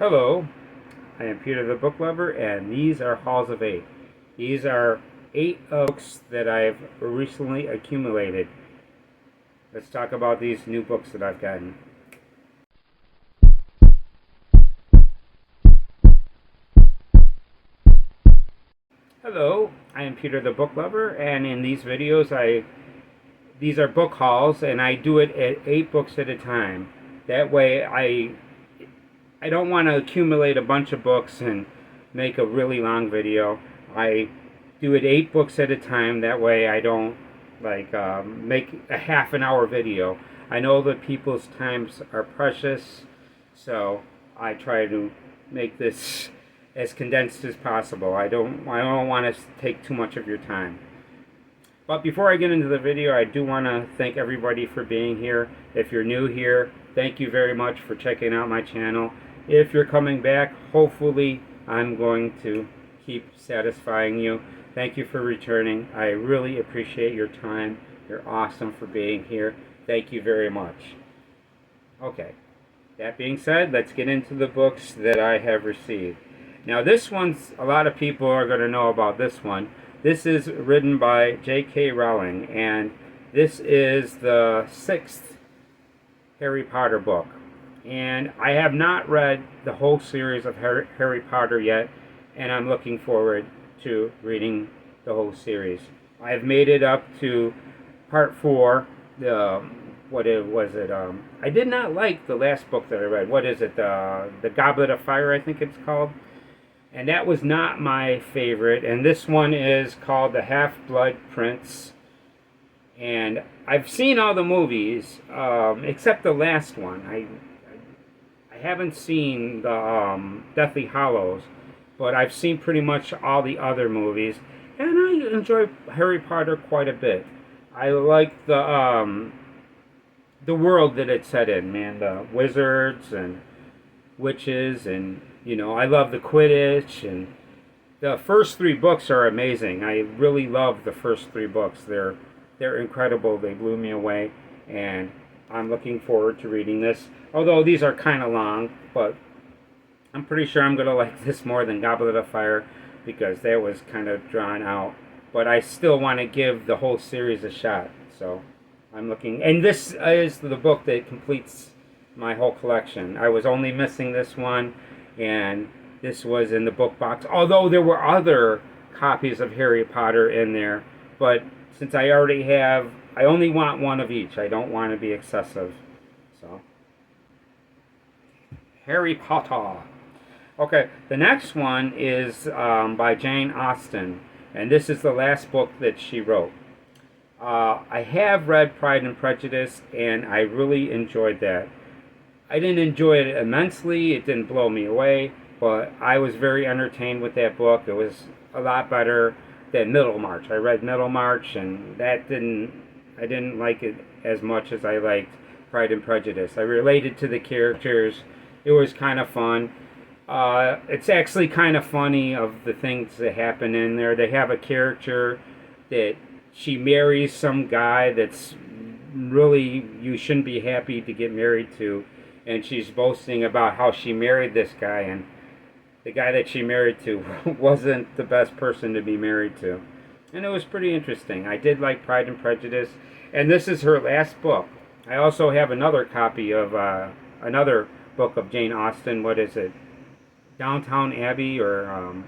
Hello, I am Peter the Book Lover, and these are Halls of Eight. These are 8 books that I've recently accumulated. Let's talk about these new books that I've gotten. Hello, I am Peter the Book Lover, and in these videos these are book hauls, and I do it at 8 books at a time. That way I don't want to accumulate a bunch of books and make a really long video. I do it 8 books at a time. That way I don't make a half an hour video. I know that people's times are precious, so I try to make this as condensed as possible. I don't want to take too much of your time. But before I get into the video, I do want to thank everybody for being here. If you're new here, thank you very much for checking out my channel. If you're coming back, hopefully I'm going to keep satisfying you. Thank you for returning. I really appreciate your time. You're awesome for being here. Thank you very much. Okay, that being said, let's get into the books that I have received. Now this one's, a lot of people are going to know about this one. This is written by J.K. Rowling, and this is the 6th Harry Potter book. And I have not read the whole series of Harry Potter yet, and I'm looking forward to reading the whole series. I've made it up to part 4. I did not like the last book that I read. What is it? The Goblet of Fire, I think it's called. And that was not my favorite. And this one is called The Half-Blood Prince. And I've seen all the movies, except the last one. I haven't seen the Deathly Hallows, but I've seen pretty much all the other movies. And I enjoy Harry Potter quite a bit. I like the world that it's set in, man. The wizards and witches, and I love the Quidditch, and the first 3 books are amazing. I really love the first 3 books. They're incredible. They blew me away, and I'm looking forward to reading this. Although these are kind of long, but I'm pretty sure I'm going to like this more than Goblet of Fire, because that was kind of drawn out. But I still want to give the whole series a shot. So I'm looking, and this is the book that completes my whole collection. I was only missing this one, and this was in the book box. Although there were other copies of Harry Potter in there, but since I already have, I only want one of each. I don't want to be excessive. So, Harry Potter. Okay, the next one is by Jane Austen, and this is the last book that she wrote. I have read Pride and Prejudice, and I really enjoyed that. I didn't enjoy it immensely. It didn't blow me away, but I was very entertained with that book. It was a lot better than Middlemarch. I read Middlemarch, and I didn't like it as much as I liked Pride and Prejudice. I related to the characters. It was kind of fun. It's actually kind of funny of the things that happen in there. They have a character that she marries some guy that's really, you shouldn't be happy to get married to. And she's boasting about how she married this guy, and the guy that she married to wasn't the best person to be married to. And it was pretty interesting. I did like Pride and Prejudice, and this is her last book. I also have another copy of another book of Jane Austen. What is it? Downtown Abbey, or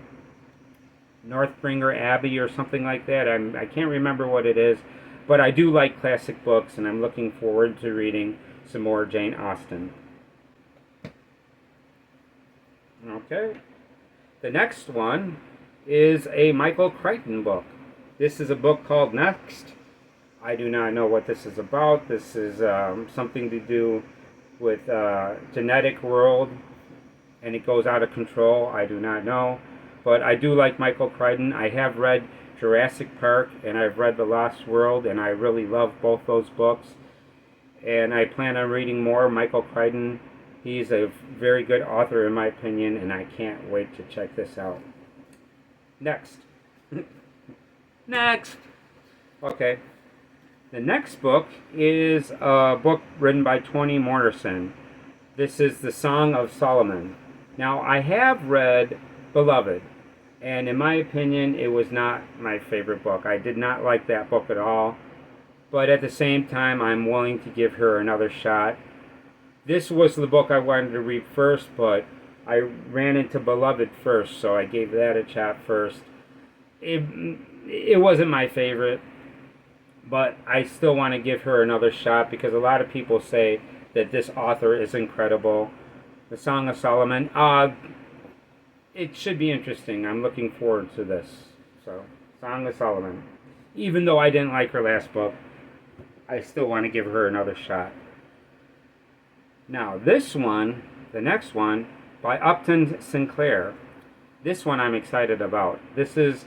Northbringer Abbey, or something like that. I can't remember what it is, but I do like classic books, and I'm looking forward to reading some more Jane Austen. Okay, the next one is a Michael Crichton book. This is a book called Next. I do not know what this is about. This is something to do with genetic world, and it goes out of control. I do not know, but I do like Michael Crichton. I have read Jurassic Park, and I've read The Lost World, and I really love both those books, and I plan on reading more Michael Crichton. He's a very good author in my opinion, and I can't wait to check this out. Next. Next! Okay. The next book is a book written by Toni Morrison. This is The Song of Solomon. Now, I have read Beloved, and in my opinion, it was not my favorite book. I did not like that book at all, but at the same time, I'm willing to give her another shot. This was the book I wanted to read first, but I ran into Beloved first, so I gave that a shot first. It wasn't my favorite, but I still want to give her another shot because a lot of people say that this author is incredible. The Song of Solomon, it should be interesting. I'm looking forward to this. So, Song of Solomon. Even though I didn't like her last book, I still want to give her another shot. Now, this one, the next one, by Upton Sinclair. This one I'm excited about. This is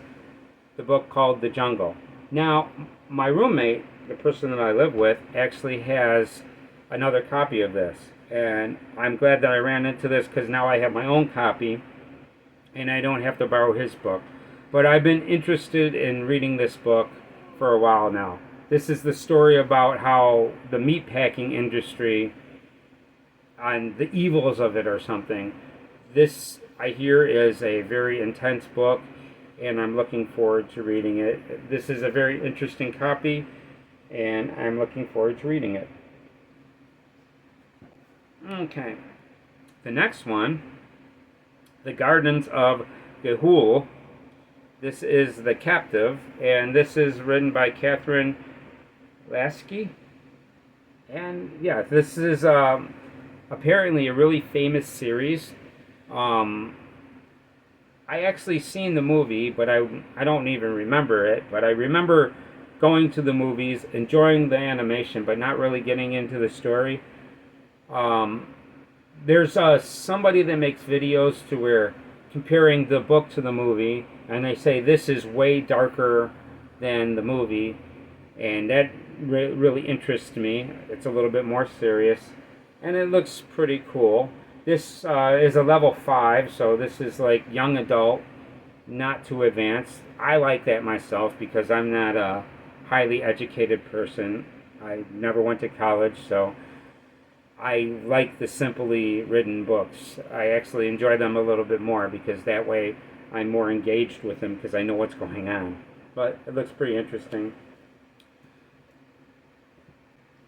the book called The Jungle. Now, my roommate, the person that I live with, actually has another copy of this. And I'm glad that I ran into this because now I have my own copy and I don't have to borrow his book. But I've been interested in reading this book for a while now. This is the story about how the meatpacking industry and the evils of it or something. This, I hear, is a very intense book, and I'm looking forward to reading it. This is a very interesting copy, and I'm looking forward to reading it. Okay. The next one, The Gardens of Gehul. This is The Captive, and this is written by Catherine Lasky. And yeah, this is apparently a really famous series. I actually seen the movie, but I don't even remember it. But I remember going to the movies, enjoying the animation, but not really getting into the story. There's somebody that makes videos to where comparing the book to the movie, and they say this is way darker than the movie, and that really interests me. It's a little bit more serious, and it looks pretty cool. This is a level 5, so this is like young adult, not too advanced. I like that myself because I'm not a highly educated person. I never went to college, so I like the simply written books. I actually enjoy them a little bit more because that way I'm more engaged with them because I know what's going on. But it looks pretty interesting.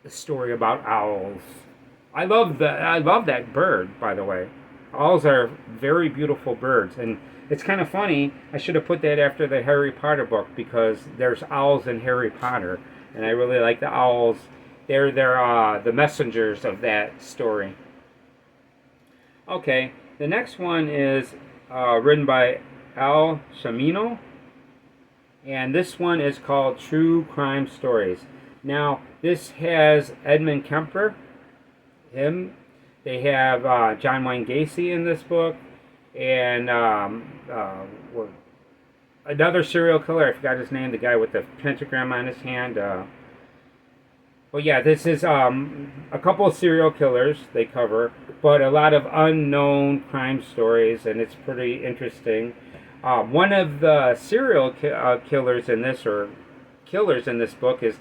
The story about owls. I love that bird, by the way. Owls are very beautiful birds, and it's kind of funny. I should have put that after the Harry Potter book because there's owls in Harry Potter, and I really like the owls. They're the messengers of that story. Okay, the next one is written by Al Shamino, and this one is called True Crime Stories. Now, this has Edmund Kemper. They have John Wayne Gacy in this book, and another serial killer. I forgot his name. The guy with the pentagram on his hand. Well, yeah, this is a couple of serial killers they cover, but a lot of unknown crime stories, and it's pretty interesting. One of the serial killers in this, or killers in this book, is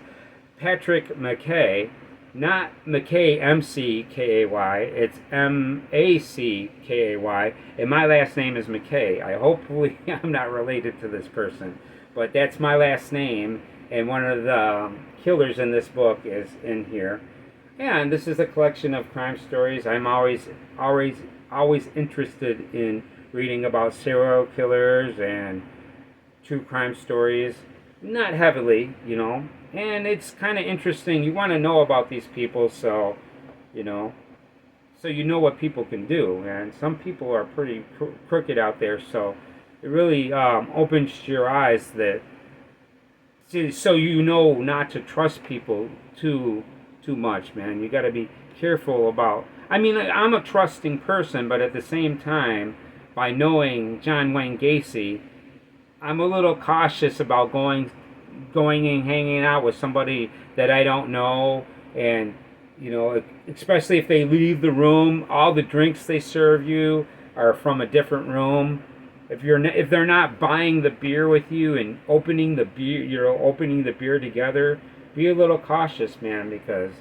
Patrick McKay. Not McKay, M-C-K-A-Y. It's M-A-C-K-A-Y. And my last name is McKay. Hopefully I'm not related to this person. But that's my last name. And one of the killers in this book is in here. And this is a collection of crime stories. I'm always interested in reading about serial killers and true crime stories. Not heavily, you know. And it's kind of interesting. You want to know about these people, so you know what people can do. And some people are pretty crooked out there, so it really opens your eyes that so you know not to trust people too much, man. You got to be careful about. I mean, I'm a trusting person, but at the same time, by knowing John Wayne Gacy, I'm a little cautious about going and hanging out with somebody that I don't know, and you know, especially if they leave the room, all the drinks they serve you are from a different room. If they're not buying the beer with you and opening the beer together, be a little cautious, man, because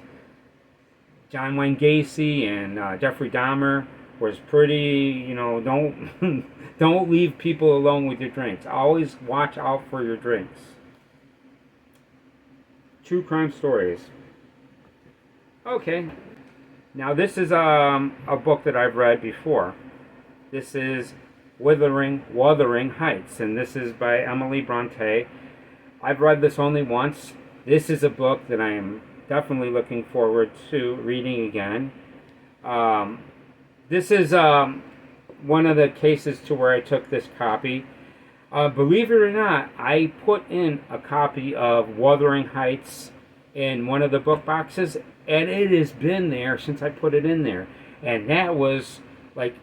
John Wayne Gacy and Jeffrey Dahmer, was pretty, you know, don't don't leave people alone with your drinks. Always watch out for your drinks. True crime stories. Okay, now this is a book that I've read before. This is Wuthering Heights, and this is by Emily Bronte. I've read this only once. This is a book that I am definitely looking forward to reading again. This is one of the cases to where I took this copy. Believe it or not, I put in a copy of Wuthering Heights in one of the book boxes, and it has been there since I put it in there. And that was like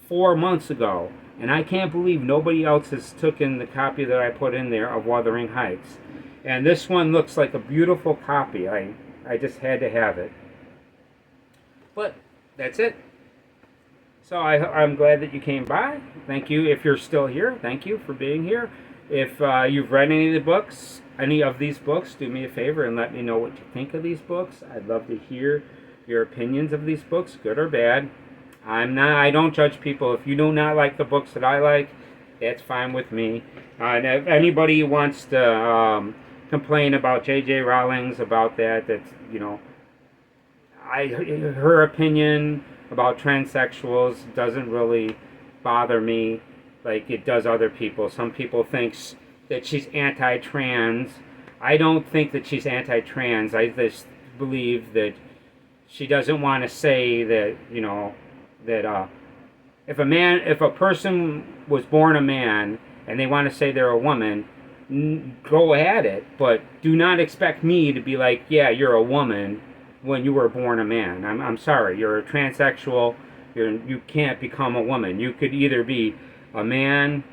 4 months ago. And I can't believe nobody else has taken the copy that I put in there of Wuthering Heights. And this one looks like a beautiful copy. I just had to have it. But that's it. So I'm glad that you came by. Thank you. If you're still here, thank you for being here. If you've read any of these books, do me a favor and let me know what you think of these books. I'd love to hear your opinions of these books, good or bad. I don't judge people. If you do not like the books that I like, that's fine with me. And if anybody wants to complain about J.J. Rowling's about that's, you know, her opinion about transsexuals doesn't really bother me like it does other people. Some people think that she's anti-trans. I don't think that she's anti-trans. I just believe that she doesn't want to say that, you know, that if a person was born a man and they want to say they're a woman, go at it, but do not expect me to be like, yeah, you're a woman when you were born a man. I'm sorry, you're a transsexual. You can't become a woman. You could either be a man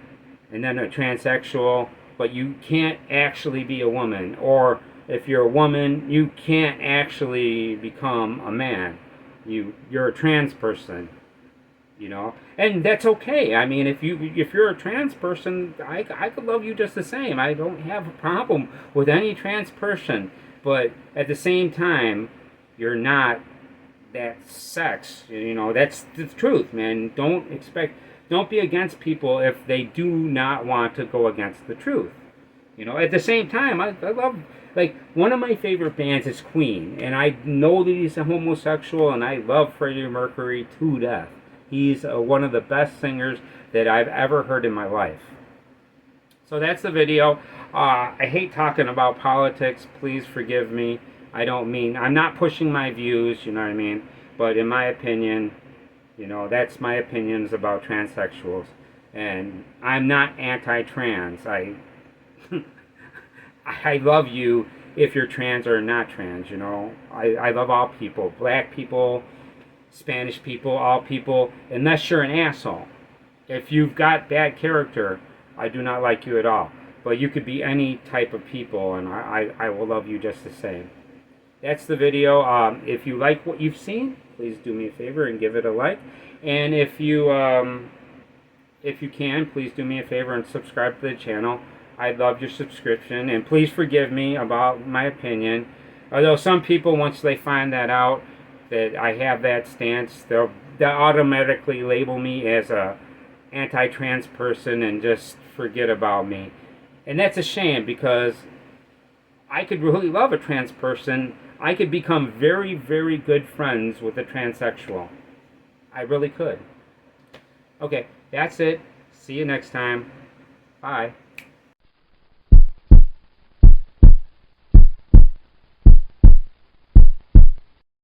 and then a transsexual, but you can't actually be a woman. Or if you're a woman, you can't actually become a man. You're a trans person. You know, and that's okay. I mean, if you're a trans person, I could love you just the same. I don't have a problem with any trans person, but at the same time, you're not that sex. You know, that's the truth, man. Don't be against people if they do not want to go against the truth. You know, at the same time, I love, like, one of my favorite bands is Queen, and I know that he's a homosexual, and I love Freddie Mercury to death. He's one of the best singers that I've ever heard in my life. So that's the video. I hate talking about politics. Please forgive me. I'm not pushing my views, you know what I mean? But in my opinion, you know, that's my opinions about transsexuals. And I'm not anti-trans. I love you if you're trans or not trans, you know. I love all people. Black people, Spanish people, all people, unless you're an asshole. If you've got bad character, I do not like you at all. But you could be any type of people, and I will love you just the same. That's the video. If you like what you've seen, please do me a favor and give it a like. And if you can, please do me a favor and subscribe to the channel. I'd love your subscription, and please forgive me about my opinion. Although some people, once they find that out, that I have that stance, they'll automatically label me as a anti-trans person and just forget about me. And that's a shame, because I could really love a trans person. I could become very, very good friends with a transsexual. I really could. Okay, that's it. See you next time. Bye.